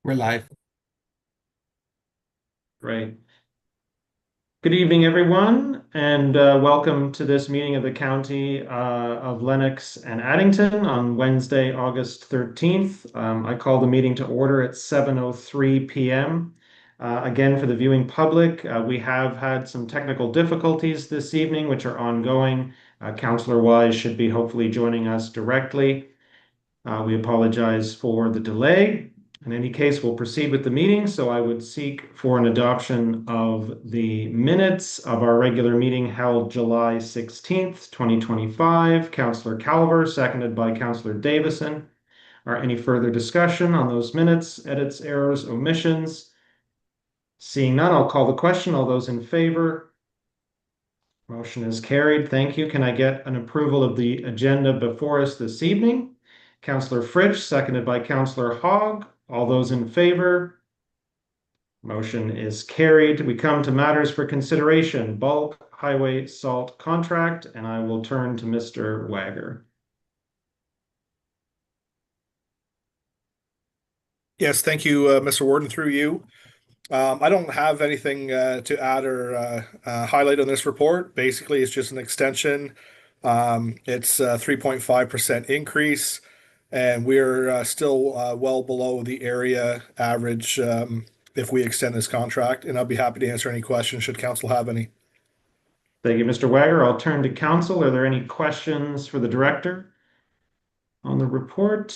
We're live. Great. Good evening, everyone, and welcome to this meeting of the County of Lennox and Addington on Wednesday, August 13th. I call the meeting to order at 7:03 p.m. Again, for the viewing public, we have had some technical difficulties this evening, which are ongoing. Councillor Wise should be hopefully joining us directly. We apologize for the delay. In any case, we'll proceed with the meeting. So I would seek for an adoption of the minutes of our regular meeting held July 16th, 2025. Councillor Calver, seconded by Councillor Davison. Are any further discussion on those minutes, edits, errors, omissions? Seeing none, I'll call the question. All those in favor? Motion is carried. Thank you. Can I get an approval of the agenda before us this evening? Councillor Fritsch, seconded by Councillor Hogg. All those in favor? Motion is carried. We come to matters for consideration, bulk highway salt contract, and I will turn to Mr. Wagger. Yes, thank you, Mr. Warden, through you. I don't have anything to add or highlight on this report. Basically, it's just an extension. It's a 3.5% increase, and we're still well below the area average if we extend this contract. And I'll be happy to answer any questions should council have any. Thank you, Mr. Wagger. I'll turn to council. Are there any questions for the director on the report?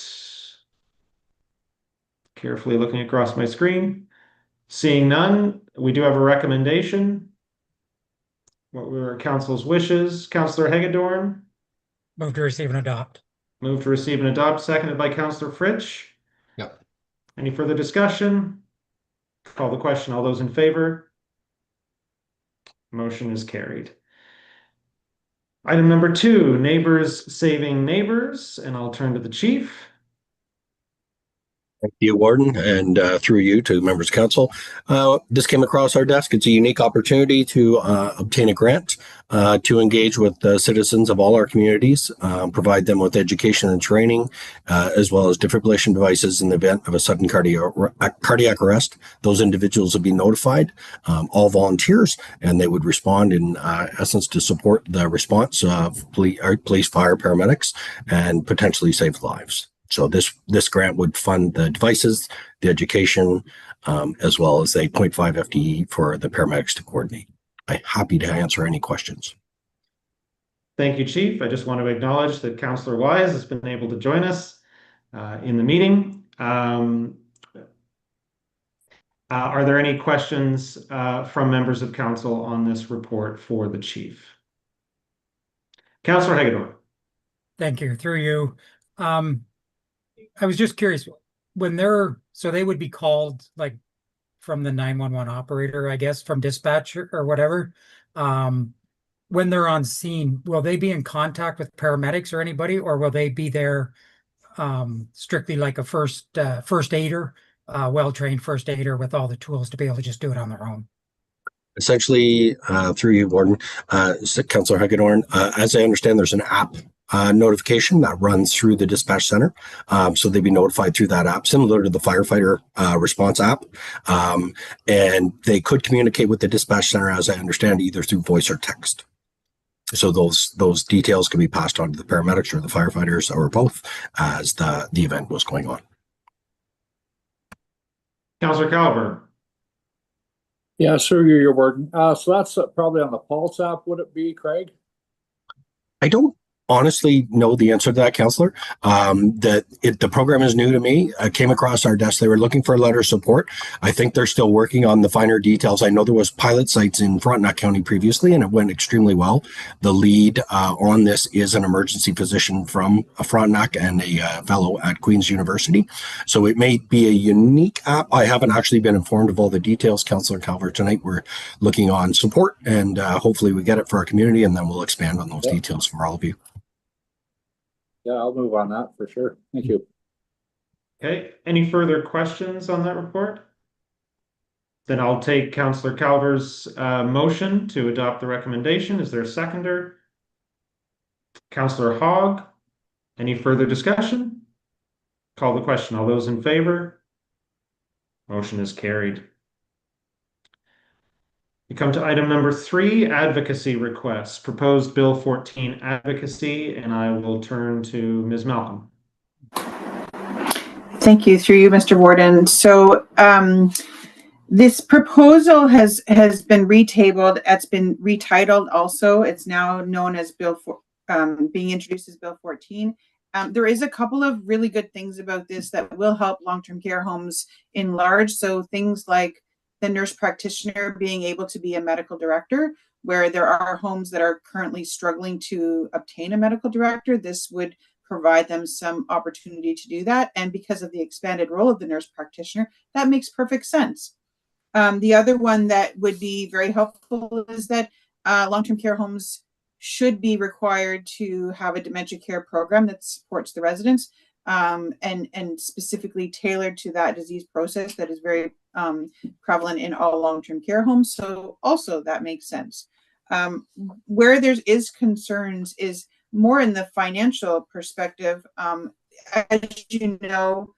Carefully looking across my screen. Seeing none, we do have a recommendation. What were council's wishes? Councillor Hagedorn? Move to receive and adopt. Move to receive and adopt, seconded by Councillor Fritsch. Yep. Any further discussion? Call the question. All those in favor? Motion is carried. Item number 2, neighbors saving neighbors, and I'll turn to the chief. Thank you, Warden, and through you to members of council. This came across our desk. It's a unique opportunity to obtain a grant to engage with citizens of all our communities, provide them with education and training, as well as defibrillation devices in the event of a sudden cardiac arrest. Those individuals would be notified, all volunteers, and they would respond in essence to support the response of police, fire, paramedics, and potentially save lives. So this grant would fund the devices, the education, as well as a 0.5 FTE for the paramedics to coordinate. I'm happy to answer any questions. Thank you, Chief. I just want to acknowledge that Councillor Wise has been able to join us in the meeting. Are there any questions from members of council on this report for the chief? Councillor Hagedorn. Thank you. Through you. I was just curious, so they would be called like from the 911 operator, I guess, from dispatch or whatever. When they're on scene, will they be in contact with paramedics or anybody, or will they be there strictly like a first aider, well-trained first aider with all the tools to be able to just do it on their own? Essentially, through you, Warden, Councillor Hagedorn, as I understand, there's an app notification that runs through the dispatch center. So they'd be notified through that app, similar to the firefighter response app. And they could communicate with the dispatch center, as I understand, either through voice or text. So those details can be passed on to the paramedics or the firefighters or both as the event was going on. Councillor Calver. Yeah, sure, your word. So that's probably on the Pulse app, would it be, Craig? I don't honestly know the answer to that, Councillor. The program is new to me. I came across our desk. They were looking for a letter of support. I think they're still working on the finer details. I know there was pilot sites in Frontenac County previously, and it went extremely well. The lead on this is an emergency physician from Frontenac and a fellow at Queen's University. So it may be a unique app. I haven't actually been informed of all the details, Councillor Calvert. Tonight we're looking on support, and hopefully we get it for our community, and then we'll expand on those details for all of you. Yeah, I'll move on that for sure. Thank you. Okay, any further questions on that report? Then I'll take Councillor Calver's motion to adopt the recommendation. Is there a seconder? Councillor Hogg, any further discussion? Call the question. All those in favor? Motion is carried. We come to item number 3, advocacy requests, proposed Bill 14 advocacy, and I will turn to Ms. Malcolm. Thank you, through you, Mr. Warden. So this proposal has been retabled. It's been retitled also. It's now known as being introduced as Bill 14. There is a couple of really good things about this that will help long-term care homes in large. So things like the nurse practitioner being able to be a medical director, where there are homes that are currently struggling to obtain a medical director. This would provide them some opportunity to do that. And because of the expanded role of the nurse practitioner, that makes perfect sense. The other one that would be very helpful is that long-term care homes should be required to have a dementia care program that supports the residents, and specifically tailored to that disease process that is very prevalent in all long-term care homes. So also that makes sense. Where there is concerns is more in the financial perspective. As you know,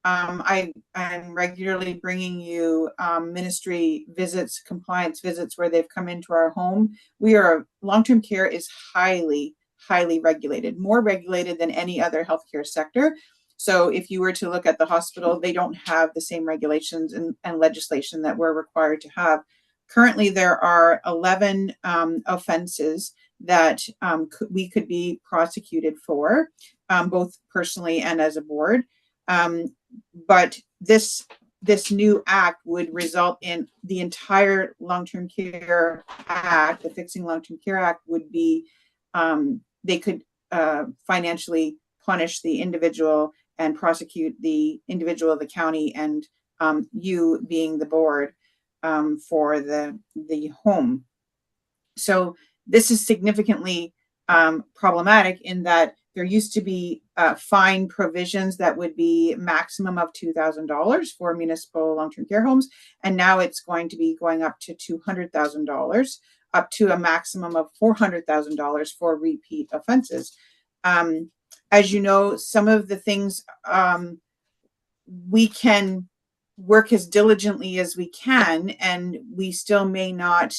I'm regularly bringing you ministry visits, compliance visits where they've come into our home. Long-term care is highly regulated, more regulated than any other healthcare sector. So if you were to look at the hospital, they don't have the same regulations and legislation that we're required to have. Currently, there are 11 offenses that we could be prosecuted for, both personally and as a board. But this new act would result in the entire long-term care act, the Fixing Long-Term Care Act, would be, they could financially punish the individual and prosecute the individual, the county, and you being the board for the home. So this is significantly problematic in that there used to be fine provisions that would be maximum of $2,000 for municipal long-term care homes, and now it's going to be going up to $200,000, up to a maximum of $400,000 for repeat offenses. As you know, some of the things we can work as diligently as we can, and we still may not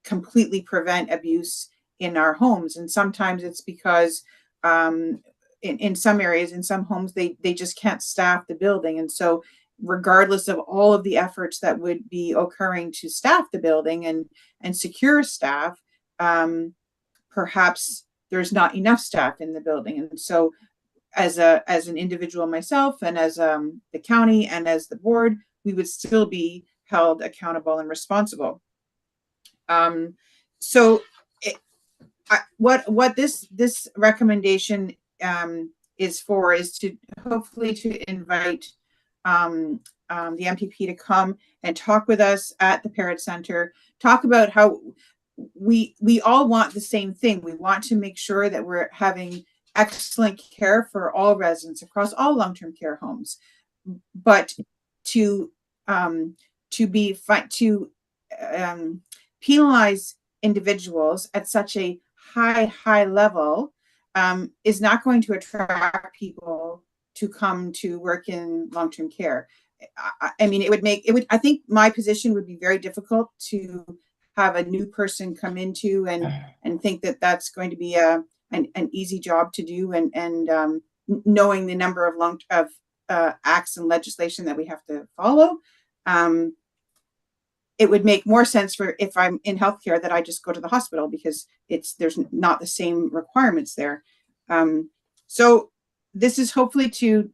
completely prevent abuse in our homes. And sometimes it's because in some areas, in some homes, they just can't staff the building. And so regardless of all of the efforts that would be occurring to staff the building and secure staff, perhaps there's not enough staff in the building. And so as an individual myself, and as the county and as the board, we would still be held accountable and responsible. So what this recommendation is for is to hopefully to invite the MPP to come and talk with us at the Parrott Center, talk about how we all want the same thing. We want to make sure that we're having excellent care for all residents across all long-term care homes, but to penalize individuals at such a high level is not going to attract people to come to work in long-term care. I mean, I think my position would be very difficult to have a new person come into and think that that's going to be an easy job to do, and knowing the number of acts and legislation that we have to follow. It would make more sense for if I'm in healthcare that I just go to the hospital, because there's not the same requirements there. So this is hopefully to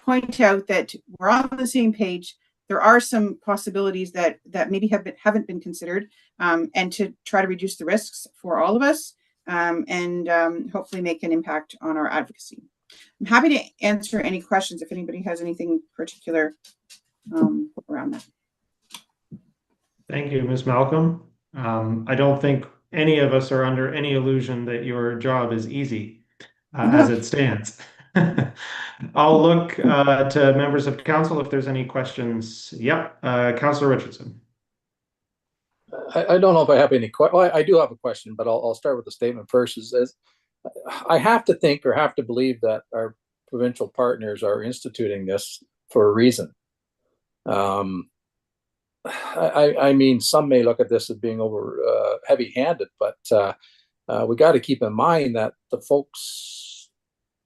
point out that we're on the same page. There are some possibilities that maybe haven't been considered, and to try to reduce the risks for all of us, and hopefully make an impact on our advocacy. I'm happy to answer any questions if anybody has anything particular around that. Thank you, Ms. Malcolm. I don't think any of us are under any illusion that your job is easy as it stands. I'll look to members of council if there's any questions. Yep, Councillor Richardson. I don't know if I have any questions. Well, I do have a question, but I'll start with the statement first. I have to think or have to believe that our provincial partners are instituting this for a reason. I mean, some may look at this as being over heavy-handed, but we got to keep in mind that the folks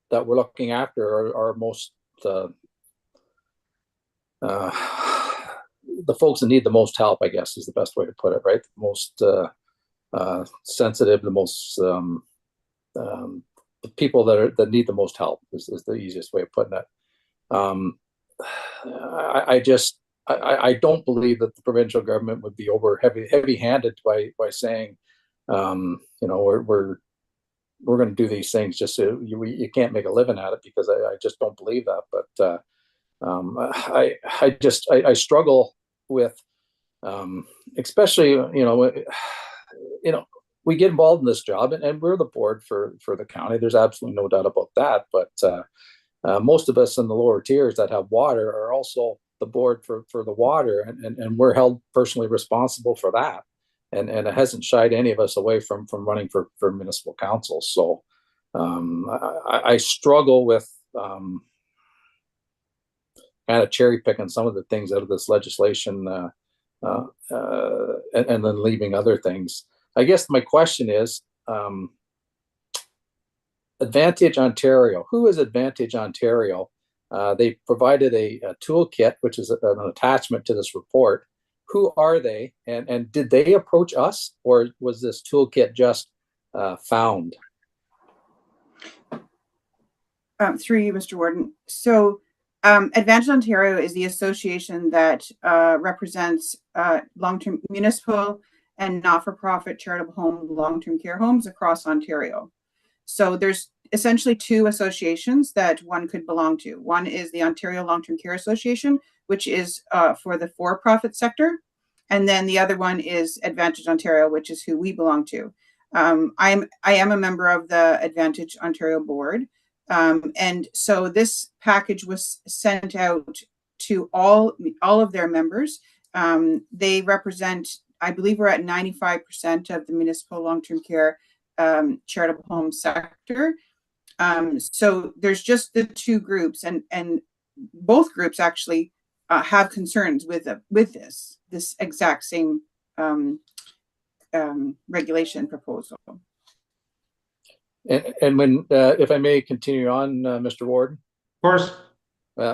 that we're looking after are most the folks that need the most help, I guess, is the best way to put it, right? The most sensitive, the most the people that need the most help is the easiest way of putting it. I don't believe that the provincial government would be over heavy-handed by saying, you know, we're going to do these things just so you can't make a living at it, because I just don't believe that. But I struggle with, especially, you know, we get involved in this job, and we're the board for the county. There's absolutely no doubt about that. But most of us in the lower tiers that have water are also the board for the water, and we're held personally responsible for that. And it hasn't shied any of us away from running for municipal council. So I struggle with kind of cherry picking some of the things out of this legislation and then leaving other things. I guess my question is, Advantage Ontario. Who is Advantage Ontario? They provided a toolkit, which is an attachment to this report. Who are they, and did they approach us, or was this toolkit just found? Through you, Mr. Warden. So Advantage Ontario is the association that represents long-term municipal and not-for-profit charitable home long-term care homes across Ontario. So there's essentially two associations that one could belong to. One is the Ontario Long-Term Care Association, which is for the for-profit sector. And then the other one is Advantage Ontario, which is who we belong to. I am a member of the Advantage Ontario board. And so this package was sent out to all of their members. They represent, I believe we're at 95% of the municipal long-term care charitable home sector. So there's just the two groups, and both groups actually have concerns with this exact same regulation proposal. And when, if I may continue on, Mr. Warden. Of course.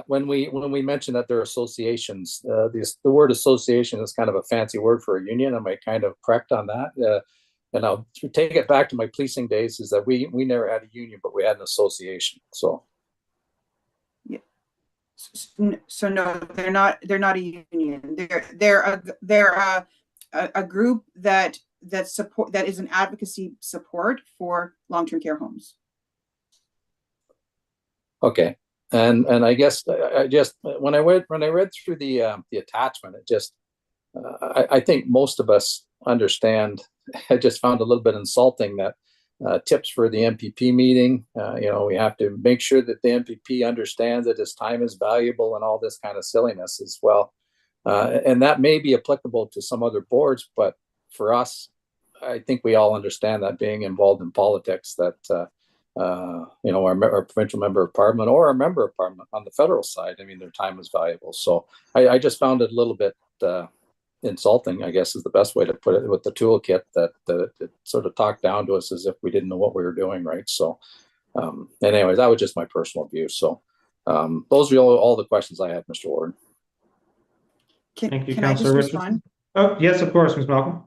When we mention that there are associations, the word association is kind of a fancy word for a union. Am I kind of correct on that? And I'll take it back to my policing days, is that we never had a union, but we had an association. So yeah. So no, they're not a union. They're a group that is an advocacy support for long-term care homes. Okay. And I guess I just when I read through the attachment, it just I think most of us understand. I just found a little bit insulting that tips for the MPP meeting. You know, we have to make sure that the MPP understands that his time is valuable and all this kind of silliness as well. And that may be applicable to some other boards, but for us, I think we all understand that, being involved in politics, that you know, our provincial member of parliament or our member of parliament on the federal side, I mean, their time is valuable. So I just found it a little bit insulting, I guess is the best way to put it, with the toolkit that it sort of talked down to us as if we didn't know what we were doing, right? So anyways, that was just my personal view. So those are all the questions I had, Mr. Warden. Thank you, Can I just respond? Oh, yes, of course, Ms. Malcolm.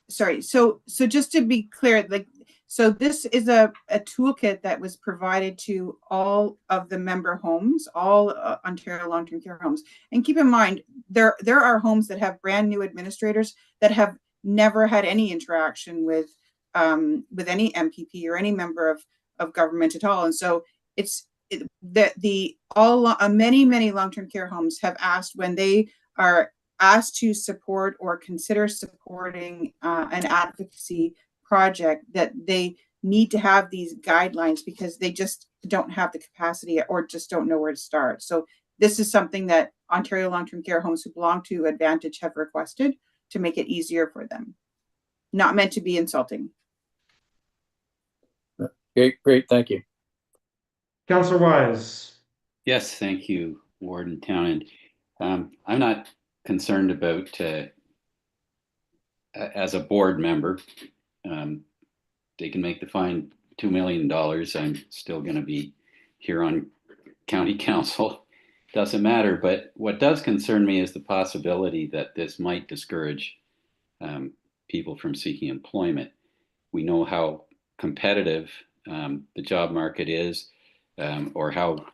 Sorry. So just to be clear, like, so this is a toolkit that was provided to all of the member homes, all Ontario long-term care homes. And keep in mind, there are homes that have brand new administrators that have never had any interaction with any MPP or any member of government at all. And so many long-term care homes have asked, when they are asked to support or consider supporting an advocacy project, that they need to have these guidelines, because they just don't have the capacity or just don't know where to start. So this is something that Ontario long-term care homes who belong to Advantage have requested to make it easier for them. Not meant to be insulting. Great, thank you. Councillor Wise. Yes, thank you, Warden Townend. I'm not concerned about, as a board member, they can make the fine $2 million. I'm still going to be here on county council. Doesn't matter. But what does concern me is the possibility that this might discourage people from seeking employment. We know how competitive the job market is, or how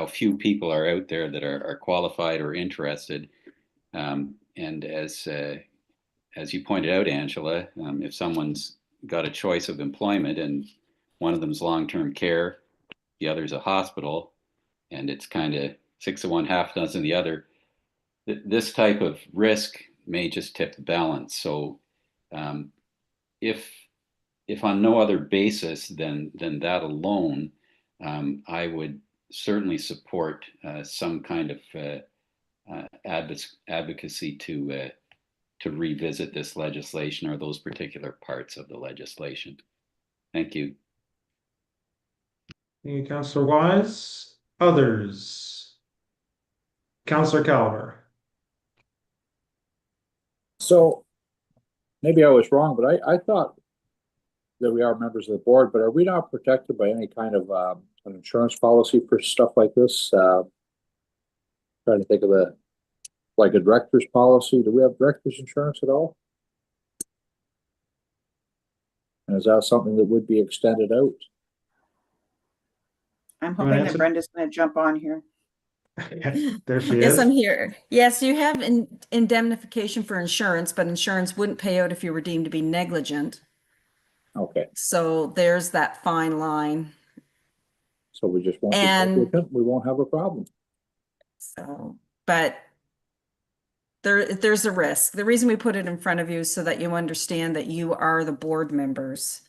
few people are out there that are qualified or interested. And as you pointed out, Angela, if someone's got a choice of employment and one of them's long-term care, the other's a hospital, and it's kind of 6 of one, half dozen of the other, this type of risk may just tip the balance. So if on no other basis than that alone, I would certainly support some kind of advocacy to revisit this legislation or those particular parts of the legislation. Thank you. Thank you, Councillor Wise. Others? Councillor Calver. So maybe I was wrong, but I thought that we are members of the board, but are we not protected by any kind of an insurance policy for stuff like this? Trying to think of like a director's policy. Do we have director's insurance at all? And is that something that would be extended out? I'm hoping that Brenda's going to jump on here. There she Yes, is. I'm here. Yes, you have indemnification for insurance, but insurance wouldn't pay out if you were deemed to be negligent. Okay, So there's that fine line. so we just won't And- be negligent, we won't have a problem. So, but there's a risk. The reason we put it in front of you is so that you understand that you are the board members.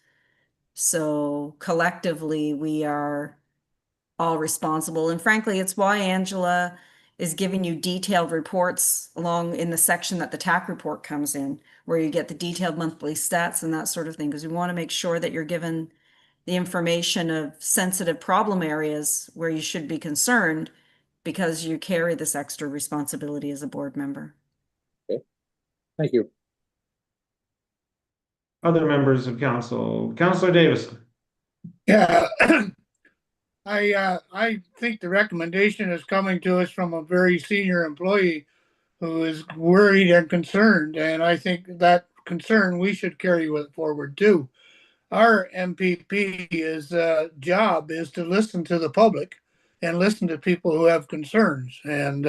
So collectively, we are all responsible. And frankly, it's why Angela is giving you detailed reports along in the section that the TAC report comes in, where you get the detailed monthly stats and that sort of thing, because we want to make sure that you're given the information of sensitive problem areas where you should be concerned, because you carry this extra responsibility as a board member. Thank you. Other members of council. Councillor Davison. Yeah, I think the recommendation is coming to us from a very senior employee who is worried and concerned, and I think that concern we should carry forward too. Our MPP's job is to listen to the public and listen to people who have concerns. And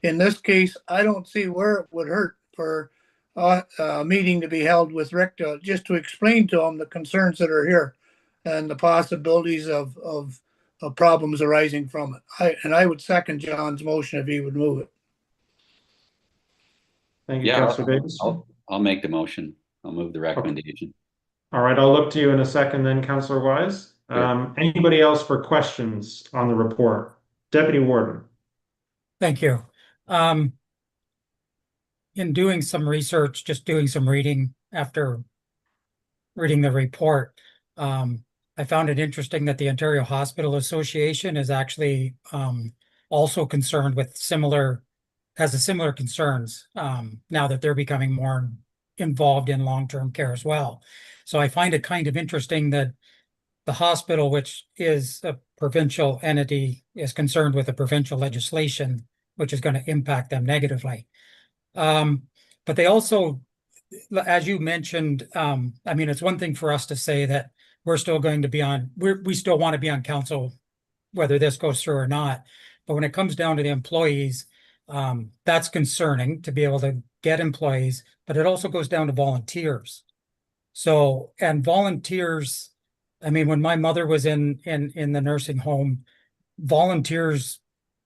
in this case, I don't see where it would hurt for a meeting to be held with Rick just to explain to him the concerns that are here and the possibilities of problems arising from it. I would second John's motion if he would move it. Thank you, Yeah, Councillor Davison. I'll make the motion. I'll move the recommendation. All right, I'll look to you in a second then, Councillor Wise. Sure. Anybody else for questions on the report? Deputy Warden. Thank you. In doing some research, just doing some reading after reading the report, I found it interesting that the Ontario Hospital Association is actually also concerned with similar concerns now that they're becoming more involved in long-term care as well. So I find it kind of interesting that the hospital, which is a provincial entity, is concerned with the provincial legislation, which is going to impact them negatively. But they also, as you mentioned, I mean, it's one thing for us to say that we're still going to be on, we still want to be on council, whether this goes through or not. But when it comes down to the employees, that's concerning to be able to get employees, but it also goes down to volunteers. So, and volunteers, I mean, when my mother was in the nursing home, volunteers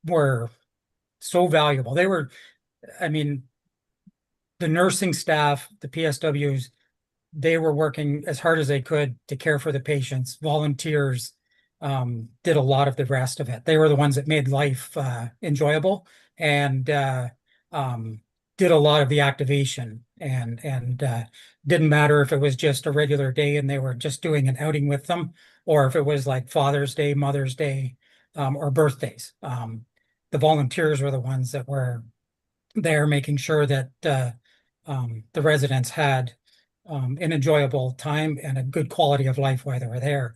were so valuable. They were, I mean, the nursing staff, the PSWs, they were working as hard as they could to care for the patients. Volunteers did a lot of the rest of it. They were the ones that made life enjoyable and did a lot of the activation, and didn't matter if it was just a regular day and they were just doing an outing with them, or if it was like Father's Day, Mother's Day, or birthdays. The volunteers were the ones that were there making sure that the residents had an enjoyable time and a good quality of life while they were there.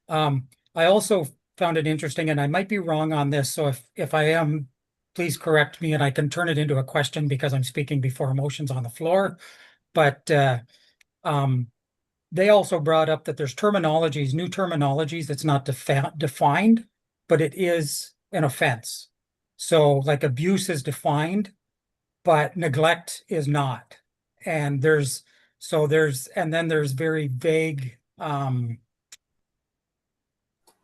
I also found it interesting, and I might be wrong on this, so if I am, please correct me and I can turn it into a question because I'm speaking before motions on the floor. But they also brought up that there's terminologies, new terminologies that's not defined, but it is an offense. So like abuse is defined, but neglect is not. And there's very vague,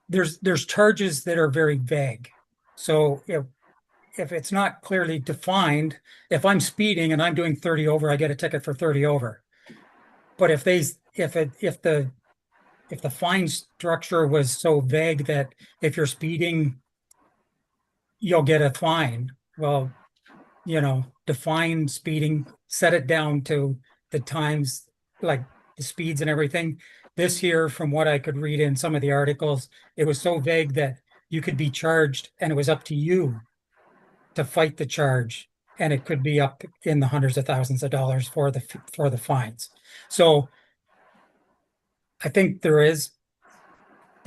there's charges that are very vague. So if it's not clearly defined, if I'm speeding and I'm doing 30 over, I get a ticket for 30 over. But if the fine structure was so vague that if you're speeding, you'll get a fine. Well, define speeding, set it down to the times, like the speeds and everything. This year, from what I could read in some of the articles, it was so vague that you could be charged and it was up to you to fight the charge. And it could be up in the hundreds of thousands of dollars for the fines. So I think there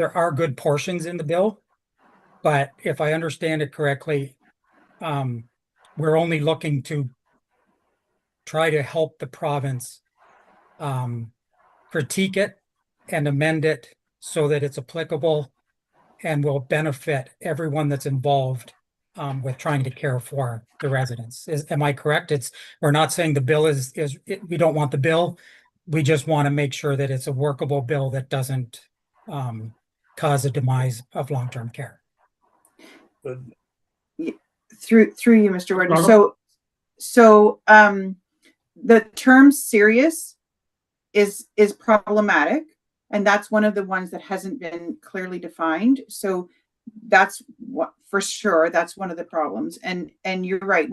are good portions in the bill, but if I understand it correctly, we're only looking to try to help the province critique it and amend it so that it's applicable and will benefit everyone that's involved with trying to care for the residents. Am I correct? We're not saying the bill we don't want the bill. We just want to make sure that it's a workable bill that doesn't cause a demise of long-term care. Through you, Mr. Warden. So the term serious is problematic, and that's one of the ones that hasn't been clearly defined. So that's what, for sure, that's one of the problems. And you're right.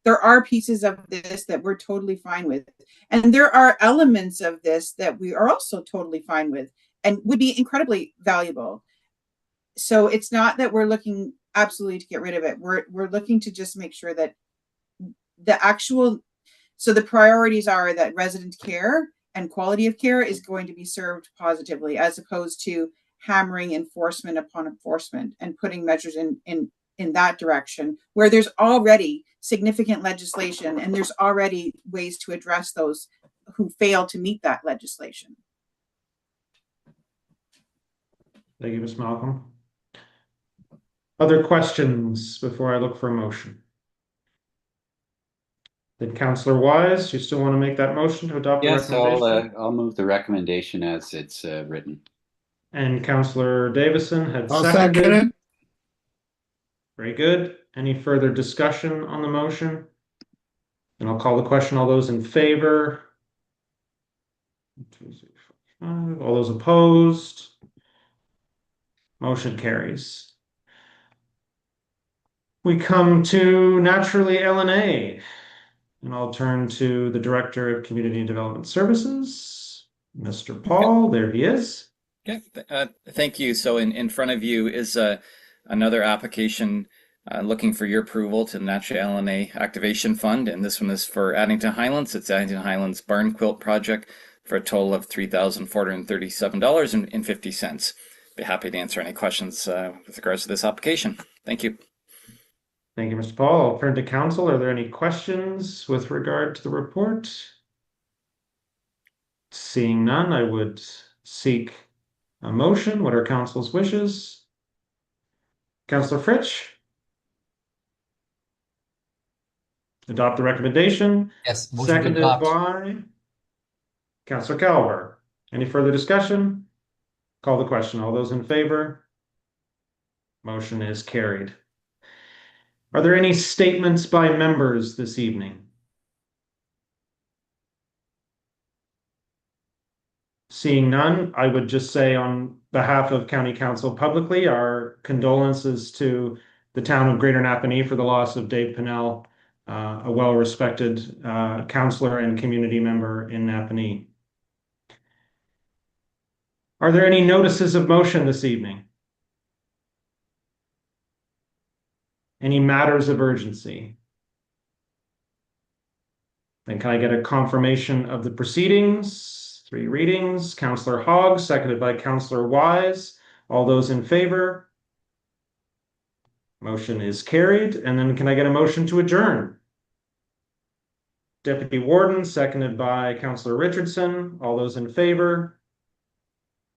There are pieces of this that we're totally fine with, and there are elements of this that we are also totally fine with and would be incredibly valuable. So it's not that we're looking absolutely to get rid of it. We're looking to just make sure that the priorities are that resident care and quality of care is going to be served positively, as opposed to hammering enforcement upon enforcement and putting measures in that direction where there's already significant legislation and there's already ways to address those who fail to meet that legislation. Thank you, Ms. Malcolm. Other questions before I look for a motion? Then Councillor Wise, you still want to make that motion to adopt the recommendation? I'll move the recommendation as it's written. And Councillor Davison had I'll seconded. second it. Very good. Any further discussion on the motion? And I'll call the question. All those in favor? 1, 2, 3, 4, 5. All those opposed? Motion carries. We come to naturally LNA, and I'll turn to the Director of Community and Development Services, Mr. Paul. There he is. Okay, thank you. So in front of you is another application looking for your approval to the Natural LNA Activation Fund, and this one is for Addington Highlands. It's Addington Highlands Barn Quilt Project for a total of $3,437.50. Be happy to answer any questions with regards to this application. Thank you. Thank you, Mr. Paul. I'll turn to council. Are there any questions with regard to the report? Seeing none, I would seek a motion. What are council's wishes? Councillor Fritsch? Adopt the recommendation. Yes. Motion to Seconded adopt. by Councillor Calver. Any further discussion? Call the question. All those in favor? Motion is carried. Are there any statements by members this evening? Seeing none, I would just say on behalf of County Council publicly, our condolences to the town of Greater Napanee for the loss of Dave Pinnell, a well-respected councillor and community member in Napanee. Are there any notices of motion this evening? Any matters of urgency? Then can I get a confirmation of the proceedings? 3 readings. Councillor Hogg, seconded by Councillor Wise. All those in favor? Motion is carried. And then can I get a motion to adjourn? Deputy Warden, seconded by Councillor Richardson. All those in favor?